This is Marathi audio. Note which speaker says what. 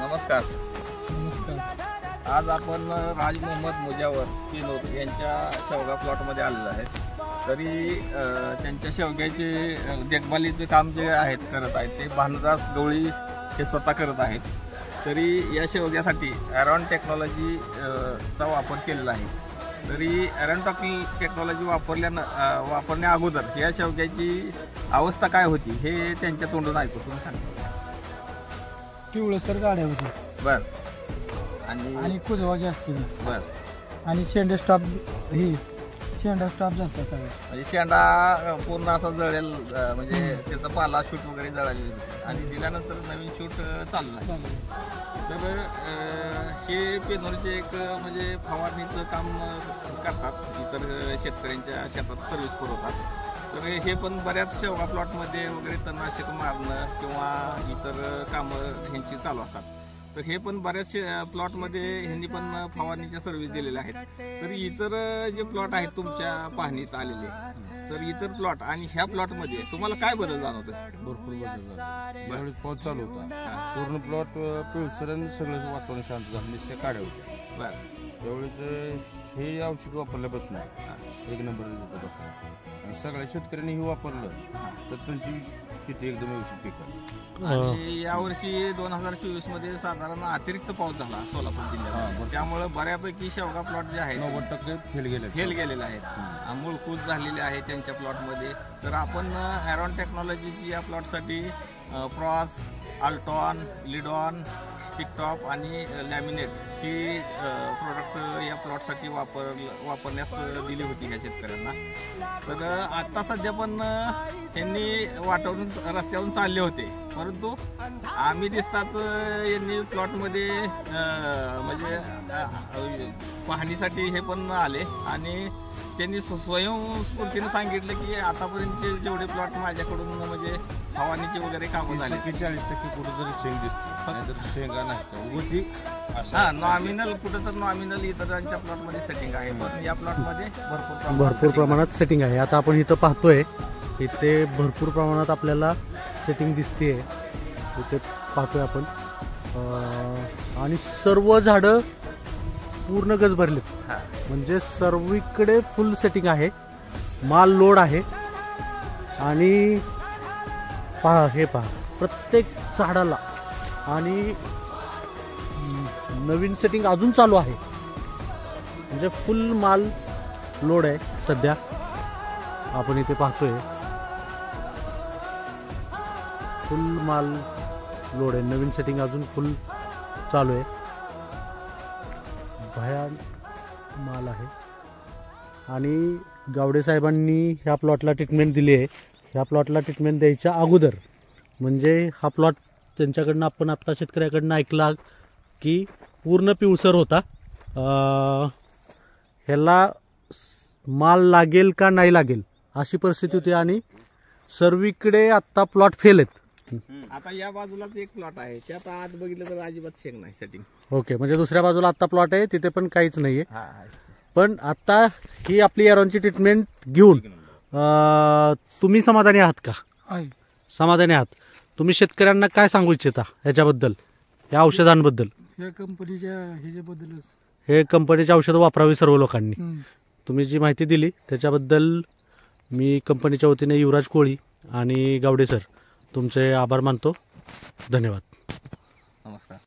Speaker 1: नमस्कार. आज आपण राज मोहम्मद मुजावर किनोर यांच्या शेवगा प्लॉटमध्ये आलेलो आहे. तरी त्यांच्या शेवग्याचे देखभालीचे काम जे करत आहेत ते भानुदास गवळी हे स्वतः करत आहेत. तरी या शेवग्यासाठी ॲरॉन टेक्नॉलॉजी चा वापर केलेला आहे. तरी ॲरॉन टेक्नॉलॉजी वापरण्या अगोदर या शेवग्याची अवस्था काय होती हे त्यांच्या तोंडून ऐकू. तुम्ही सांगा.
Speaker 2: पिवळसर गाड्या होती.
Speaker 1: बर.
Speaker 2: आणि कुजवाची असते.
Speaker 1: बर.
Speaker 2: आणि शेंडा स्टॉप जास्त सगळं.
Speaker 1: म्हणजे शेंडा पूर्ण असा जळेल, म्हणजे त्याचा पाला शूट वगैरे जळालेला आणि दिल्यानंतर नवीन शूट चालू आहे. तर हे पेनोरचे एक म्हणजे फवारणीचं काम करतात, इतर शेतकऱ्यांच्या शेतात सर्व्हिस पुरवतात. तर हे पण बऱ्याच शेवगा प्लॉटमध्ये वगैरे तणनाशक मारणं किंवा इतर कामं ह्यांची चालू असतात. तर हे पण बऱ्याच प्लॉटमध्ये ह्यांनी पण फवारणीच्या सर्व्हिस दिलेल्या आहेत. तर इतर जे प्लॉट आहेत तुमच्या पाहणीत आलेले, तर इतर प्लॉट आणि ह्या प्लॉटमध्ये तुम्हाला काय बदल जाणवतं?
Speaker 3: भरपूर बदल झाला. पाऊस चालू होता, पूर्ण प्लॉट पिळसर सगळं वातावरण शांत झालं, निश्चय काढ्या होते.
Speaker 1: बरं.
Speaker 3: त्यावेळेस हे औषध वापरल्यापासून एक नंबर आणि सगळ्या शेतकऱ्यांनी हे वापरलं तर त्यांची शेती एकदम व्यवस्थित पिकली.
Speaker 1: आणि यावर्षी 2024 मध्ये साधारण अतिरिक्त पाऊस झाला सोलापूर जिल्ह्यात, त्यामुळे बऱ्यापैकी शेवगा प्लॉट जे आहेत
Speaker 3: 90% फेल गेलेले
Speaker 1: आहेत, मूळकूज झालेले आहे त्यांच्या प्लॉटमध्ये. तर आपण ॲरॉन टेक्नॉलॉजीची या प्लॉटसाठी प्रॉस, अल्टॉन, लिडॉन, स्टिकटॉप आणि लॅमिनेट ही प्रोडक्ट या प्लॉटसाठी वापरण्यास दिली होती ह्या शेतकऱ्यांना. तर आत्ता सध्या पण यांनी वाटावरून रस्त्यावरून चालले होते, परंतु आम्ही दिसताच यांनी प्लॉटमध्ये म्हणजे पाहणीसाठी हे पण आले आणि त्यांनी स्वयंस्फूर्तीने सांगितलं की आतापर्यंतचे जेवढे प्लॉट माझ्याकडून म्हणजे फवारणीचे वगैरे कामं झाले
Speaker 3: 40% कुठं तरी शेंग दिसते, नाहीतर शेंगा नाही.
Speaker 1: नॉमिनल कुठं तर नॉमिनल इतरांच्या प्लॉटमध्ये सेटिंग आहे, पण या प्लॉटमध्ये
Speaker 4: भरपूर प्रमाणात सेटिंग आहे. आता आपण इथं पाहतोय, इथे भरपूर प्रमाणात आपल्याला सेटिंग दिसते. इथे पाहतोय आपण आणि सर्व झाडं पूर्ण गज भरलेत, म्हणजे सर्वीकडे फुल सेटिंग आहे, माल लोड आहे. आणि हे पहा प्रत्येक झाडाला, आणि नवीन सेटिंग अजून चालू आहे, म्हणजे फुल माल लोड आहे सध्या. आपण इथे पाहतोय फुल माल लोड आहे, नवीन सेटिंग अजून फुल चालू आहे, भयान माल आहे. आणि गावडे साहेबांनी ह्या प्लॉटला ट्रीटमेंट दिली आहे. ह्या प्लॉटला ट्रीटमेंट द्यायच्या अगोदर, म्हणजे हा प्लॉट त्यांच्याकडनं आपण आत्ता शेतकऱ्याकडनं ऐकला की पूर्ण पिवसर होता, ह्याला माल लागेल का नाही लागेल अशी परिस्थिती होती, आणि सर्वीकडे आत्ता प्लॉट फेल आहेत.
Speaker 1: आता या बाजूलाच एक प्लॉट आहे, त्यात आत बघितलं तर अजिबात शेंग नाही सेटिंग.
Speaker 4: ओके, म्हणजे दुसऱ्या बाजूला आत्ता प्लॉट आहे, तिथे पण काहीच नाहीये. पण आता ही आपली ॲरॉनची ट्रीटमेंट घेऊन तुम्ही समाधानी आहात का? समाधानी आहात. तुम्ही शेतकऱ्यांना काय सांगू इच्छिता ह्याच्याबद्दल, या औषधांबद्दल?
Speaker 2: या कंपनीच्या ह्याच्याबद्दलच,
Speaker 4: हे कंपनीची औषधं वापरावी सर्व लोकांनी. तुम्ही जी माहिती दिली त्याच्याबद्दल मी कंपनीच्या वतीने युवराज कोळी आणि गावडे सर तुमचे आभार मानतो. धन्यवाद.
Speaker 1: नमस्कार.